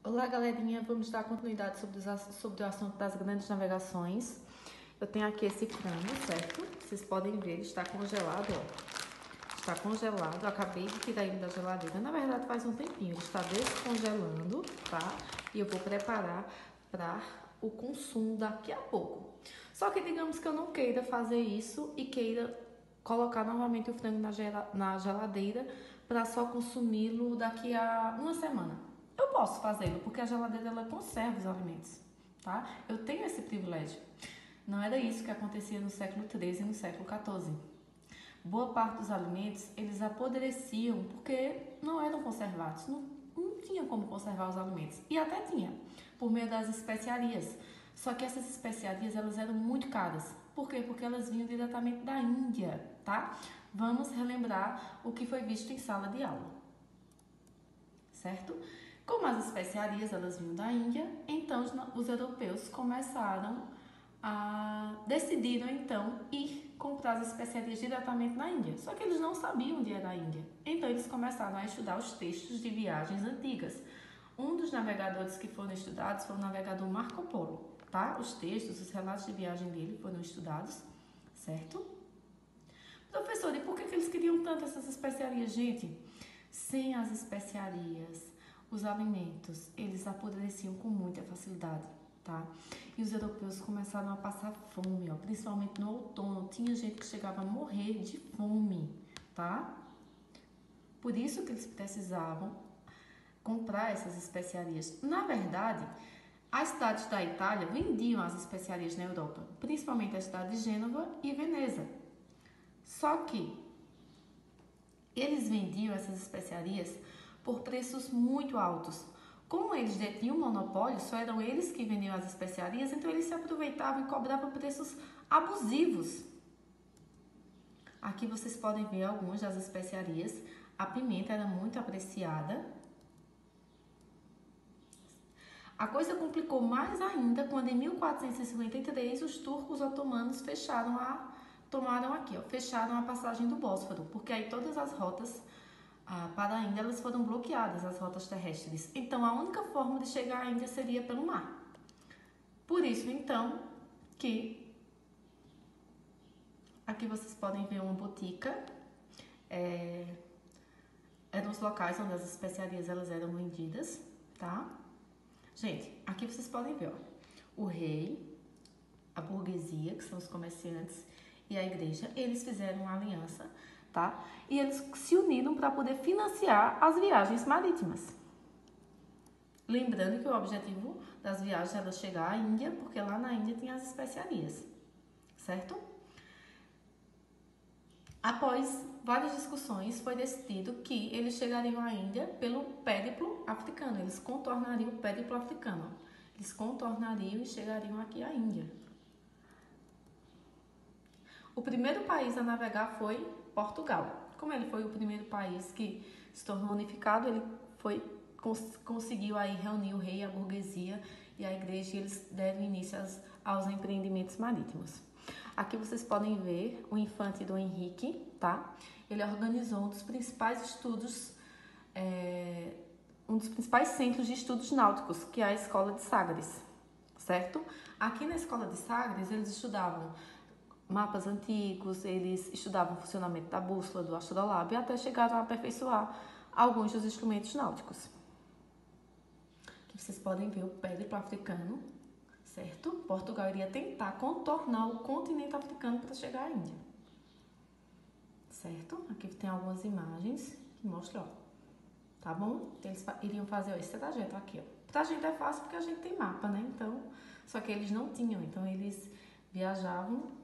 Olá, galerinha. Vamos dar continuidade sobre o assunto das grandes navegações. Eu tenho aqui esse frango, certo? Vocês podem ver, ele está congelado, ó. Está congelado. Eu acabei de tirar ele da geladeira. Na verdade, faz um tempinho. Ele está descongelando, tá? E eu vou preparar para o consumo daqui a pouco. Só que digamos que eu não queira fazer isso e queira colocar novamente o frango na geladeira para só consumi-lo daqui a uma semana. Eu posso fazê-lo, porque a geladeira ela conserva os alimentos, tá? Eu tenho esse privilégio. Não era isso que acontecia no século XIII e no século XIV. Boa parte dos alimentos, eles apodreciam porque não eram conservados. Não tinha como conservar os alimentos. E até tinha, por meio das especiarias. Só que essas especiarias, elas eram muito caras. Por quê? Porque elas vinham diretamente da Índia, tá? Vamos relembrar o que foi visto em sala de aula, certo? Como as especiarias elas vinham da Índia, então os europeus decidiram então ir comprar as especiarias diretamente na Índia. Só que eles não sabiam onde era a Índia. Então eles começaram a estudar os textos de viagens antigas. Um dos navegadores que foram estudados foi o navegador Marco Polo, tá? Os textos, os relatos de viagem dele foram estudados, certo? Professor, e por que eles queriam tanto essas especiarias, gente? Sem as especiarias, os alimentos, eles apodreciam com muita facilidade, tá? E os europeus começaram a passar fome, ó, principalmente no outono. Tinha gente que chegava a morrer de fome, tá? Por isso que eles precisavam comprar essas especiarias. Na verdade, as cidades da Itália vendiam as especiarias na Europa, principalmente a cidade de Gênova e Veneza. Só que eles vendiam essas especiarias por preços muito altos. Como eles detinham o monopólio, só eram eles que vendiam as especiarias, então eles se aproveitavam e cobravam preços abusivos. Aqui vocês podem ver algumas das especiarias. A pimenta era muito apreciada. A coisa complicou mais ainda quando em 1453 os turcos otomanos fecharam a passagem do Bósforo, porque aí todas as rotas para a Índia elas foram bloqueadas, as rotas terrestres. Então a única forma de chegar à Índia seria pelo mar. Por isso então que aqui vocês podem ver uma botica. Eram os locais onde as especiarias elas eram vendidas, tá? Gente, aqui vocês podem ver, ó, o rei, a burguesia, que são os comerciantes, e a igreja, eles fizeram uma aliança, tá? E eles se uniram para poder financiar as viagens marítimas. Lembrando que o objetivo das viagens era chegar à Índia, porque lá na Índia tinha as especiarias, certo? Após várias discussões, foi decidido que eles chegariam à Índia pelo périplo africano. Eles contornariam o périplo africano. Eles contornariam e chegariam aqui à Índia. O primeiro país a navegar foi Portugal. Como ele foi o primeiro país que se tornou unificado, ele conseguiu aí reunir o rei, a burguesia e a igreja, e eles deram início aos empreendimentos marítimos. Aqui vocês podem ver o infante Dom Henrique, tá? Ele organizou um dos principais centros de estudos náuticos, que é a Escola de Sagres, certo? Aqui na Escola de Sagres, eles estudavam mapas antigos, eles estudavam o funcionamento da bússola, do astrolábio, e até chegaram a aperfeiçoar alguns dos instrumentos náuticos. Aqui vocês podem ver o périplo africano, certo? Portugal iria tentar contornar o continente africano para chegar à Índia, certo? Aqui tem algumas imagens que mostram, ó, tá bom? Eles iriam fazer esse trajeto aqui, ó. Pra gente é fácil porque a gente tem mapa, né? Então, só que eles não tinham, então eles viajavam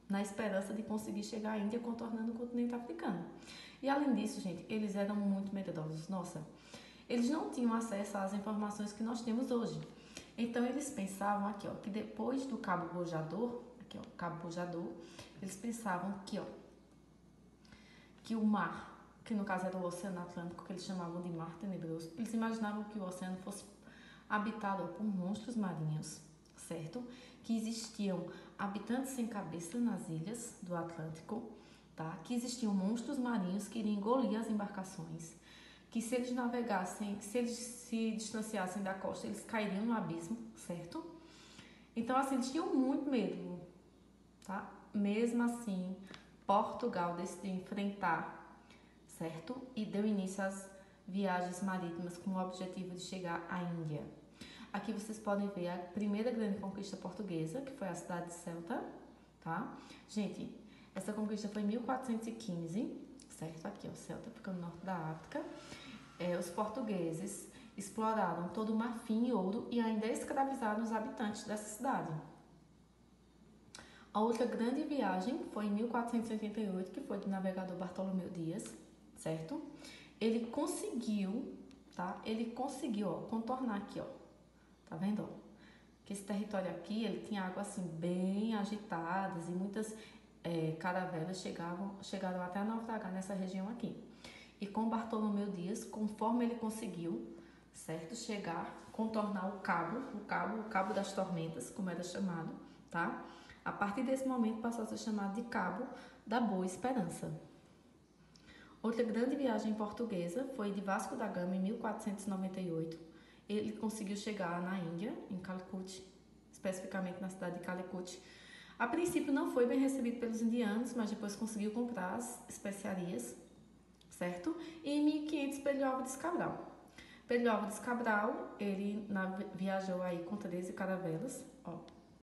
na esperança de conseguir chegar à Índia contornando o continente africano. E além disso, gente, eles eram muito medrosos. Nossa, eles não tinham acesso às informações que nós temos hoje. Então eles pensavam aqui, ó, que depois do Cabo Bojador, aqui, ó, Cabo Bojador, eles pensavam que, ó, que o mar, que no caso era o Oceano Atlântico, que eles chamavam de Mar Tenebroso, eles imaginavam que o oceano fosse habitado, ó, por monstros marinhos, certo? Que existiam habitantes sem cabeça nas ilhas do Atlântico, tá? Que existiam monstros marinhos que iriam engolir as embarcações, que se eles navegassem, se eles se distanciassem da costa, eles cairiam no abismo, certo? Então, assim, eles tinham muito medo, tá? Mesmo assim, Portugal decidiu enfrentar, certo? E deu início às viagens marítimas com o objetivo de chegar à Índia. Aqui vocês podem ver a primeira grande conquista portuguesa, que foi a cidade de Ceuta, tá? Gente, essa conquista foi em 1415, certo? Aqui, ó, Ceuta fica no norte da África. Os portugueses exploraram todo o marfim e ouro e ainda escravizaram os habitantes dessa cidade. A outra grande viagem foi em 1488, que foi do navegador Bartolomeu Dias, certo? Ele conseguiu, tá? Ele conseguiu, ó, contornar aqui, ó. Tá vendo, ó? Que esse território aqui, ele tinha águas assim bem agitadas e muitas caravelas chegaram até a naufragar nessa região aqui. E com Bartolomeu Dias, conforme ele conseguiu, certo, chegar, contornar o cabo das tormentas, como era chamado, tá? A partir desse momento passou a ser chamado de Cabo da Boa Esperança. Outra grande viagem portuguesa foi de Vasco da Gama em 1498. Ele conseguiu chegar na Índia, em Calicut, especificamente na cidade de Calicut. A princípio não foi bem recebido pelos indianos, mas depois conseguiu comprar as especiarias, certo? E em 1500 Pedro Álvares Cabral. Pedro Álvares Cabral, ele viajou aí com 13 caravelas, ó.